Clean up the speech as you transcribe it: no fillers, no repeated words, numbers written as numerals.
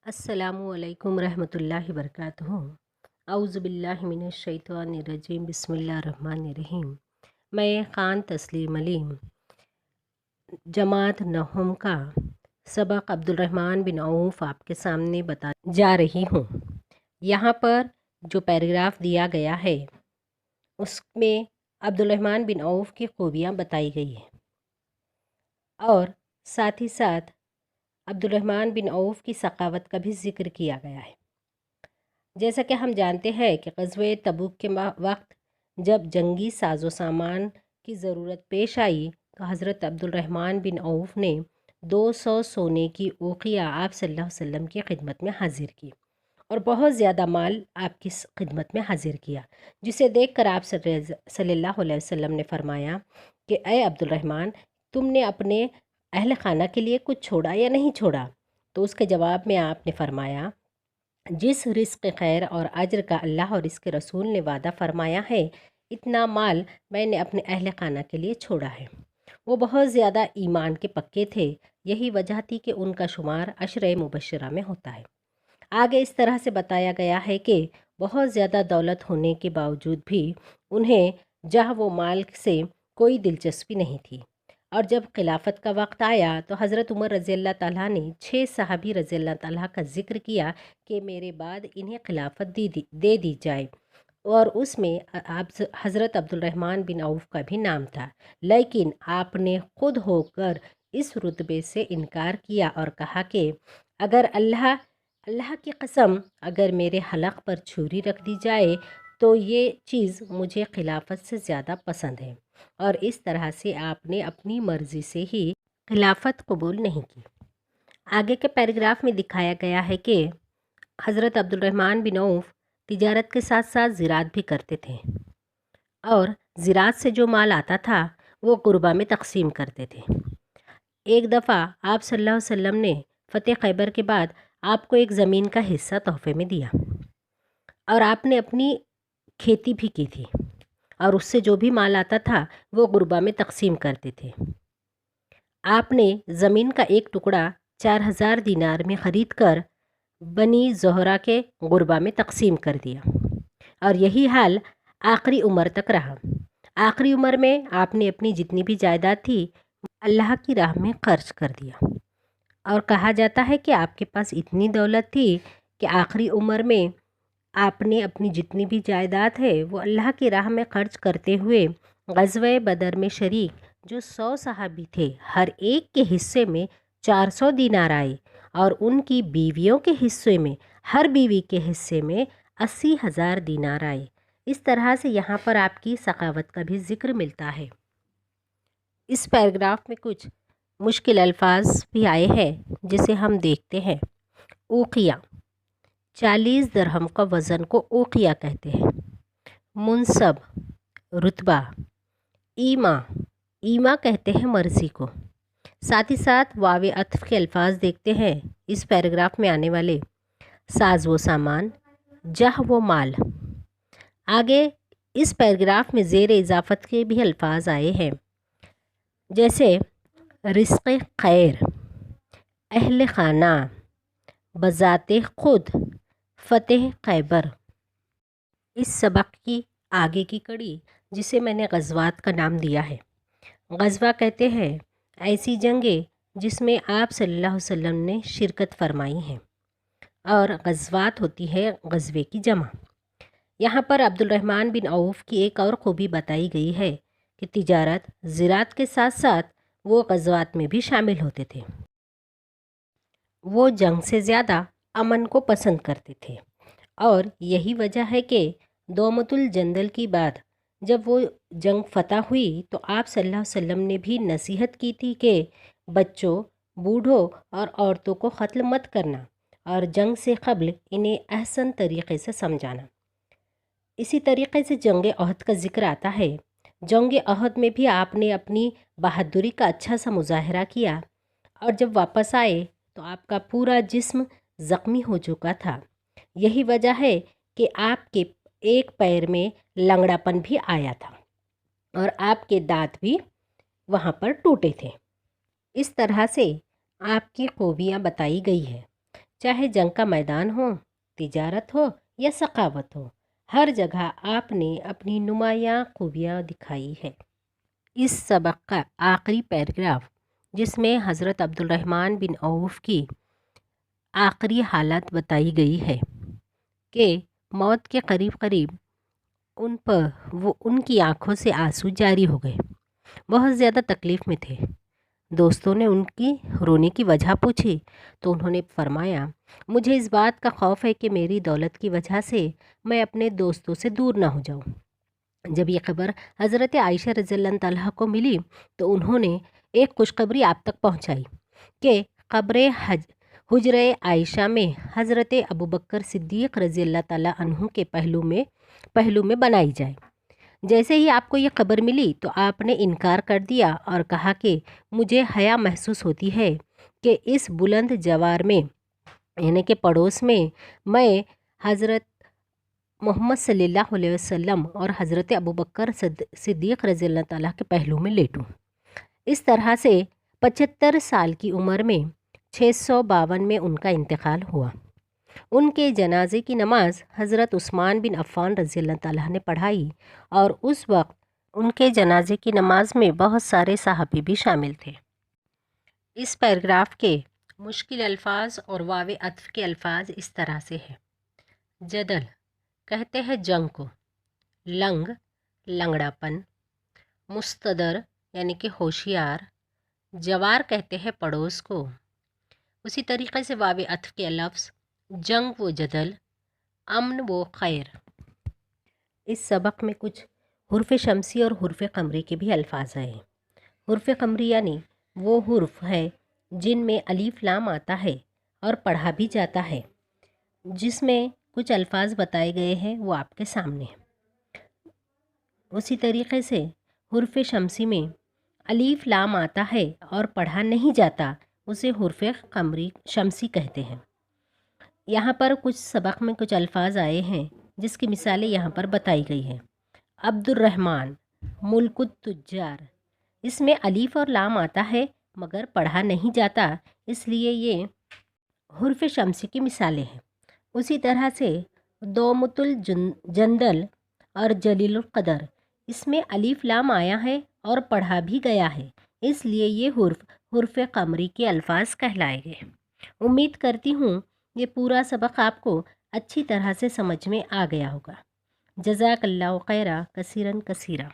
अस्सलामु अलैकुम रहमतुल्लाहि वबरकातुहू। औज़ु बिल्लाहि मिनश शैतानिर रजीम, बिस्मिल्लाहिर रहमानिर रहीम। मैं ख़ान तस्लीम अली जमात नहम का सबक अब्दुर्रहमान बिन औफ़ आपके सामने बता जा रही हूँ। यहाँ पर जो पैराग्राफ दिया गया है उसमें अब्दुर्रहमान बिन औफ़ की खूबियाँ बताई गई हैं और साथ ही साथ अब्दुर्रहमान बिन औफ़ की सखावत का भी ज़िक्र किया गया है। जैसा कि हम जानते हैं कि ग़ज़वे तबूक के वक्त जब जंगी साजो सामान की ज़रूरत पेश आई तो हज़रत अब्दुर्रहमान बिन औफ़ ने 200 सोने की ओक़िया आप सल्लल्लाहु अलैहि वसल्लम की खिदमत में हाजिर की और बहुत ज़्यादा माल आपकी खिदमत में हाजिर किया, जिसे देखकर आप सल्लल्लाहु अलैहि वसल्लम ने फरमाया कि ए अब्दुर्रहमान, तुमने अपने अहल खाना के लिए कुछ छोड़ा या नहीं छोड़ा? तो उसके जवाब में आपने फरमाया, जिस रिस्क खैर और अज्र का अल्लाह और इसके रसूल ने वादा फरमाया है, इतना माल मैंने अपने अहल खाना के लिए छोड़ा है। वो बहुत ज़्यादा ईमान के पक्के थे, यही वजह थी कि उनका शुमार अशरे मुबशरा में होता है। आगे इस तरह से बताया गया है कि बहुत ज़्यादा दौलत होने के बावजूद भी उन्हें जहाँ वो माल से कोई दिलचस्पी नहीं थी और जब खिलाफत का वक्त आया तो हज़रत उमर रज़ी अल्लाह ताला ने 6 सहाबी रज़ी अल्लाह ताला का ज़िक्र किया कि मेरे बाद इन्हें खिलाफत दे दी जाए और उसमें आप हज़रत अब्दुर्रहमान बिन औफ़ का भी नाम था, लेकिन आपने खुद होकर इस रुतबे से इनकार किया और कहा कि अगर अल्लाह की कसम, अगर मेरे हलक पर छुरी रख दी जाए तो ये चीज़ मुझे खिलाफत से ज़्यादा पसंद है। और इस तरह से आपने अपनी मर्ज़ी से ही खिलाफत कबूल नहीं की। आगे के पैराग्राफ में दिखाया गया है कि हज़रत अब्दुर्रहमान बिन औफ़ तिजारत के साथ साथ ज़राअत भी करते थे और ज़राअत से जो माल आता था वो गुरबा में तकसीम करते थे। एक दफ़ा आप सल्लल्लाहु अलैहि वसल्लम ने फ़तेह खैबर के बाद आपको एक ज़मीन का हिस्सा तोहफ़े में दिया और आपने अपनी खेती भी की थी और उससे जो भी माल आता था वो गुरबा में तकसीम करते थे। आपने ज़मीन का एक टुकड़ा 4000 दीनार में ख़रीद कर बनी ज़ोहरा के गुरबा में तकसीम कर दिया और यही हाल आखिरी उम्र तक रहा। आखिरी उम्र में आपने अपनी जितनी भी जायदाद थी अल्लाह की राह में खर्च कर दिया और कहा जाता है कि आपके पास इतनी दौलत थी कि आखिरी उम्र में आपने अपनी जितनी भी जायदाद है वो अल्लाह की राह में खर्च करते हुए ग़ज़वे बदर में शरीक जो 100 सहाबी थे, हर एक के हिस्से में 400 दीनार आए और उनकी बीवियों के हिस्से में, हर बीवी के हिस्से में 80,000 दीनार आए। इस तरह से यहाँ पर आपकी सखावत का भी ज़िक्र मिलता है। इस पैराग्राफ में कुछ मुश्किल अल्फाज भी आए हैं जिसे हम देखते हैं। ऊक़िया, 40 दरहम का वज़न को ऊक़िया कहते हैं। मुनसब, रुतबा। ईमा कहते हैं मर्ज़ी को। साथ ही साथ वावे अत्फ़ के अल्फाज देखते हैं इस पैराग्राफ में आने वाले। साज व सामान, जह व माल। आगे इस पैराग्राफ में ज़ेर इजाफ़त के भी अल्फाज आए हैं, जैसे रिस्क़ खैर, अहल खाना, बज़ाते ख़ुद, फ़तेह खैबर। इस सबक की आगे की कड़ी जिसे मैंने ग़ज़वात का नाम दिया है। ग़ज़वा कहते हैं ऐसी जंगें जिसमें आप सल्लल्लाहु अलैहि वसल्लम ने शिरकत फरमाई हैं और ग़ज़वात होती है ग़ज़वे की जमा। यहाँ पर अब्दुर्रहमान बिन औफ़ की एक और खूबी बताई गई है कि तिजारत ज़राअत के साथ साथ वो ग़ज़वात में भी शामिल होते थे। वो जंग से ज़्यादा अमन को पसंद करते थे और यही वजह है कि दोमतुल जंदल की बाद जब वो जंग फ़तह हुई तो आप सल्लल्लाहु अलैहि वसल्लम ने भी नसीहत की थी कि बच्चों, बूढ़ों और औरतों को क़त्ल मत करना और जंग से क़ब्ल इन्हें अहसन तरीक़े से समझाना। इसी तरीक़े से जंग अहद का ज़िक्र आता है। जंग अहद में भी आपने अपनी बहादुरी का अच्छा सा मुज़ाहरा किया और जब वापस आए तो आपका पूरा जिस्म ज़ख्मी हो चुका था। यही वजह है कि आपके एक पैर में लंगड़ापन भी आया था और आपके दांत भी वहाँ पर टूटे थे। इस तरह से आपकी खूबियाँ बताई गई है। چاہے جنگ کا میدان ہو، تجارت ہو یا ثقافت ہو، ہر جگہ آپ نے اپنی نمایاں خوبیاں دکھائی ہے۔ اس سبق کا آخری پیراگراف، جس میں حضرت عبد الرحمن بن عوف کی آخری حالت بتائی گئی ہے کہ موت کے قریب قریب ان کی آنکھوں سے آنسو جاری ہو گئے، بہت زیادہ تکلیف میں تھے۔ دوستوں نے ان کی رونے کی وجہ پوچھی تو انہوں نے فرمایا، مجھے اس بات کا خوف ہے کہ میری دولت کی وجہ سے میں اپنے دوستوں سے دور نہ ہو جاؤں۔ جب یہ خبر حضرت عائشہ رضی اللہ عنہا کو ملی تو انہوں نے ایک خوشخبری آپ تک پہنچائی کہ قبر حجرہ عائشہ میں حضرت ابوبکر صدیق رضی اللہ تعالیٰ عنہ کے پہلو میں بنائی جائے۔ جیسے ہی آپ کو یہ خبر ملی تو آپ نے انکار کر دیا اور کہا کہ مجھے حیا محسوس ہوتی ہے کہ اس بلند جوار میں، یعنی کہ پڑوس میں حضرت محمد صلی اللہ علیہ وسلم اور حضرت ابوبکر صدیق رضی اللہ تعالیٰ کے پہلو میں لیٹوں۔ اس طرح سے 75 سال کی عمر میں 652 میں ان کا انتقال ہوا۔ ان کے جنازے کی نماز حضرت عثمان بن عفان رضی اللہ تعالیٰ نے پڑھائی اور اس وقت ان کے جنازے کی نماز میں بہت سارے صحابی بھی شامل تھے۔ اس پیراگراف کے مشکل الفاظ اور واو عطف کے الفاظ اس طرح سے ہیں۔ جدل کہتے ہیں جنگ کو، لنگ لنگڑا پن، مستدر یعنی کہ ہوشیار، جوار کہتے ہیں پڑوس کو۔ اسی طریقے سے واو عطف کے لفظ جنگ و جدل، امن و خیر۔ اس سبق میں کچھ حرف شمسی اور حرف قمری کے بھی الفاظ آئے ہیں۔ حرف قمری یعنی وہ حرف ہے جن میں الف لام آتا ہے اور پڑھا بھی جاتا ہے۔ جس میں کچھ الفاظ بتائے گئے ہیں وہ آپ کے سامنے ہیں۔ اسی طریقے سے حرف شمسی میں الف لام آتا ہے اور پڑھا نہیں جاتا، اسے حرف قمری شمسی کہتے ہیں۔ یہاں پر کچھ سبق میں کچھ الفاظ آئے ہیں جس کی مثالیں یہاں پر بتائی گئی ہیں۔ عبد الرحمن، ملک التجار، اس میں الف اور لام آتا ہے مگر پڑھا نہیں جاتا، اس لیے یہ حرف شمسی کی مثالیں ہیں۔ اسی طرح سے دومت الجندل اور جلیل القدر، اس میں الف لام آیا ہے اور پڑھا بھی گیا ہے، اس لیے یہ حرف قمری کے الفاظ کہلائے گئے۔ امید کرتی ہوں یہ پورا سبق آپ کو اچھی طرح سے سمجھ میں آ گیا ہوگا۔ جزاک اللہ خیرا کثیرن کثیرا۔